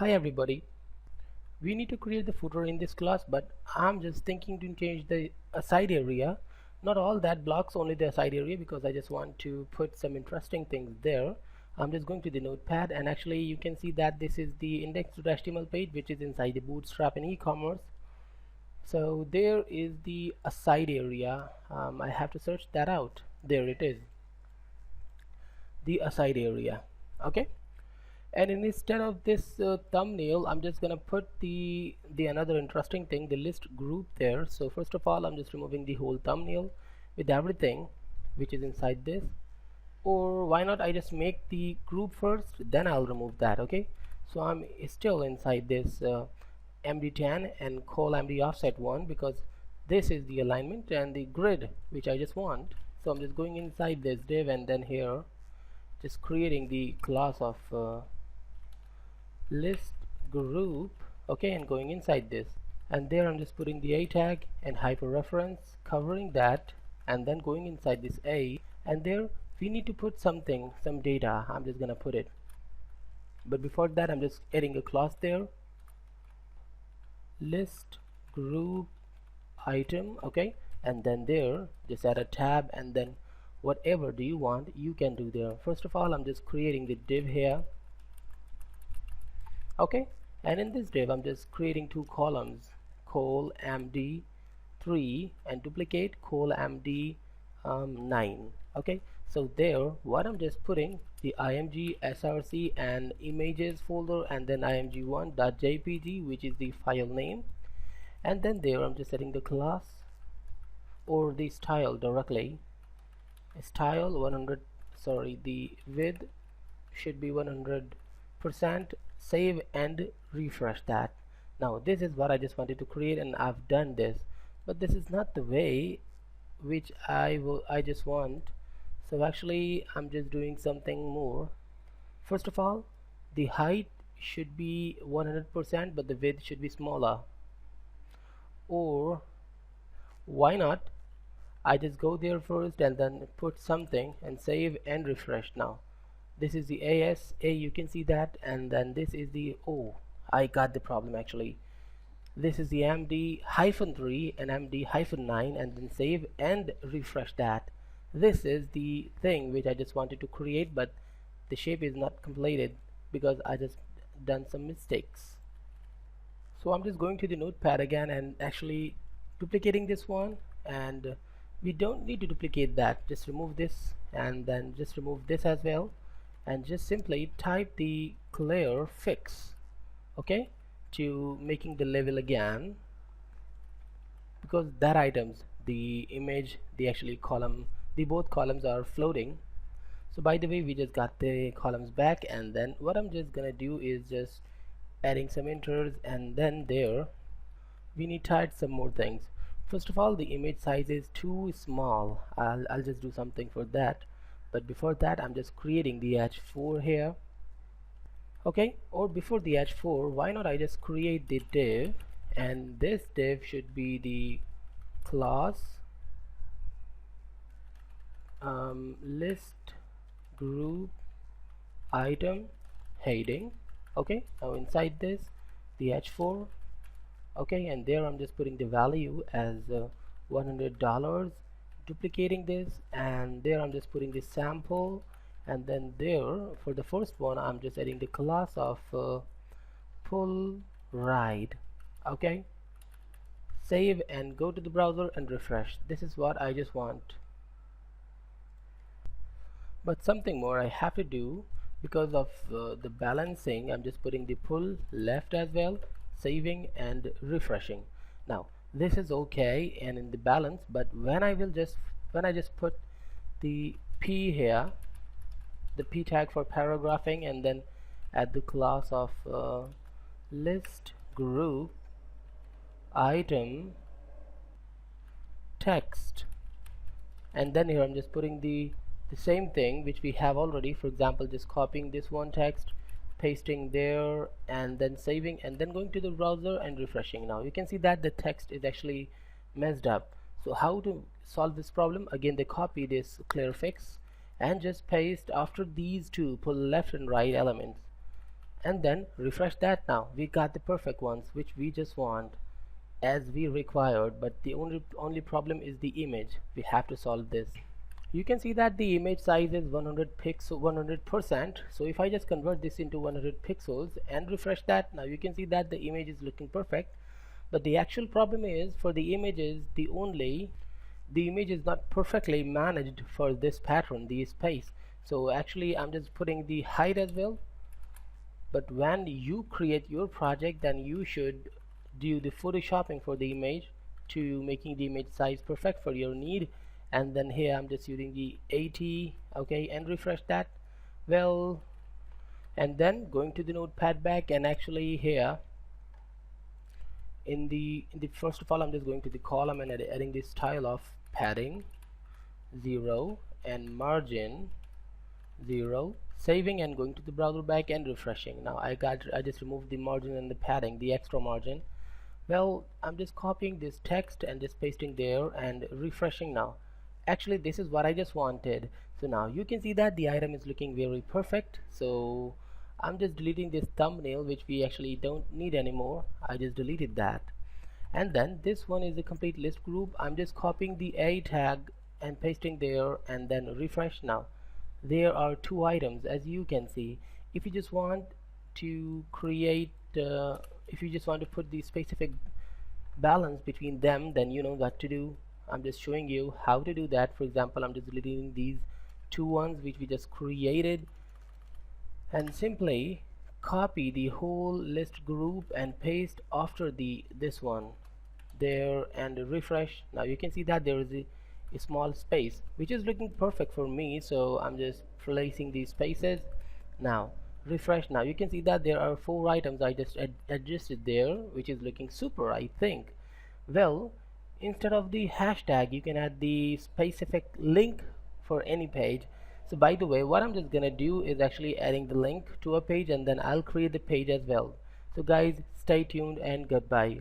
Hi everybody. We need to create the footer in this class, but I'm just thinking to change the aside area. Not all that blocks, only the aside area, because I just want to put some interesting things there. I'm just going to the notepad, and actually you can see that this is the index.html page which is inside the Bootstrap and e-commerce. So there is the aside area. I have to search that out. There it is, the aside area. Okay. And instead of this thumbnail, I'm just gonna put the another interesting thing, the list group there. So first of all, I'm just removing the whole thumbnail with everything which is inside this. Or why not I just make the group first, then I'll remove that. Okay, so I'm still inside this md10 and call md offset 1 because this is the alignment and the grid which I just want. So I'm just going inside this div and then here just creating the class of list group. Okay, and going inside this, and there I'm just putting the a tag and hyperreference covering that, and then going inside this a, and there we need to put something, some data. I'm just gonna put it, but before that I'm just adding a class there, list group item. Okay, and then there just add a tab, and then whatever do you want you can do there. First of all, I'm just creating the div here. Okay, and in this div I'm just creating two columns, col md3 and duplicate col md9. Okay, so there what I'm just putting the img src and images folder, and then img1.jpg which is the file name, and then there I'm just setting the class or the style directly, style 100, sorry, the width should be 100%. Save and refresh that. Now this is what I just wanted to create, and I've done this, but this is not the way which I just want. So actually I'm just doing something more. First of all, the height should be 100%, but the width should be smaller. Or why not I just go there first and then put something and save and refresh. Now this is the ASA, you can see that, and then this is the, oh, I got the problem actually. This is the MD-3 and MD-9, and then save and refresh that. This is the thing which I just wanted to create, but the shape is not completed because I just done some mistakes. So I'm just going to the notepad again and actually duplicating this one, and we don't need to duplicate that. Just remove this and then just remove this as well, and just simply type the clear fix, okay, to making the level again, because that items, the image, the actually column, the both columns are floating. So by the way, we just got the columns back, and then what I'm just gonna do is just adding some enters, and then there we need to add some more things. First of all, the image size is too small. I'll just do something for that, but before that I'm just creating the h4 here. Okay, or before the h4, why not I just create the div, and this div should be the class list group item heading. Okay, now inside this the h4. Okay, and there I'm just putting the value as $100, duplicating this, and there I'm just putting the sample, and then there for the first one I'm just adding the class of pull ride. Okay, save and go to the browser and refresh. This is what I just want, but something more I have to do because of the balancing. I'm just putting the pull left as well, saving and refreshing. Now this is okay and in the balance, but when I just put the p here, the p tag for paragraphing, and then add the class of list group item text, and then here I'm just putting the same thing which we have already. For example, just copying this one text, pasting there, and then saving, and then going to the browser and refreshing. Now you can see that the text is actually messed up. So how to solve this problem? Again, they copy this clear fix and just paste after these two pull left and right elements. and then refresh that. Now we got the perfect ones which we just want as we required, but the only problem is the image. We have to solve this. You can see that the image size is 100 pixel 100%. So if I just convert this into 100 pixels and refresh that, now you can see that the image is looking perfect. But the actual problem is for the images, the image is not perfectly managed for this pattern, the space. So actually I'm just putting the height as well. But when you create your project, then you should do the photoshopping for the image to making the image size perfect for your need. And then here I'm just using the 80, okay, and refresh that. Well, and then going to the notepad back, and actually here in the first of all I'm just going to the column and adding the style of padding 0 and margin 0, saving and going to the browser back and refreshing. Now I just removed the margin and the padding, the extra margin. Well, I'm just copying this text and just pasting there and refreshing. Now actually this is what I just wanted. So now you can see that the item is looking very perfect. So I'm just deleting this thumbnail which we actually don't need anymore. I just deleted that. And then this one is a complete list group. I'm just copying the A tag and pasting there and then refresh. Now there are two items as you can see. If you just want to create if you just want to put the specific balance between them, then you know what to do. I'm just showing you how to do that. For example, I'm just deleting these two ones which we just created and simply copy the whole list group and paste after this one there and refresh. Now you can see that there is a small space which is looking perfect for me, so I'm just placing these spaces. Now refresh. Now you can see that there are 4 items I just adjusted there, which is looking super, I think. Well, instead of the hashtag you can add the specific link for any page. So by the way, what I'm just gonna do is actually adding the link to a page and then I'll create the page as well. So guys, stay tuned and goodbye.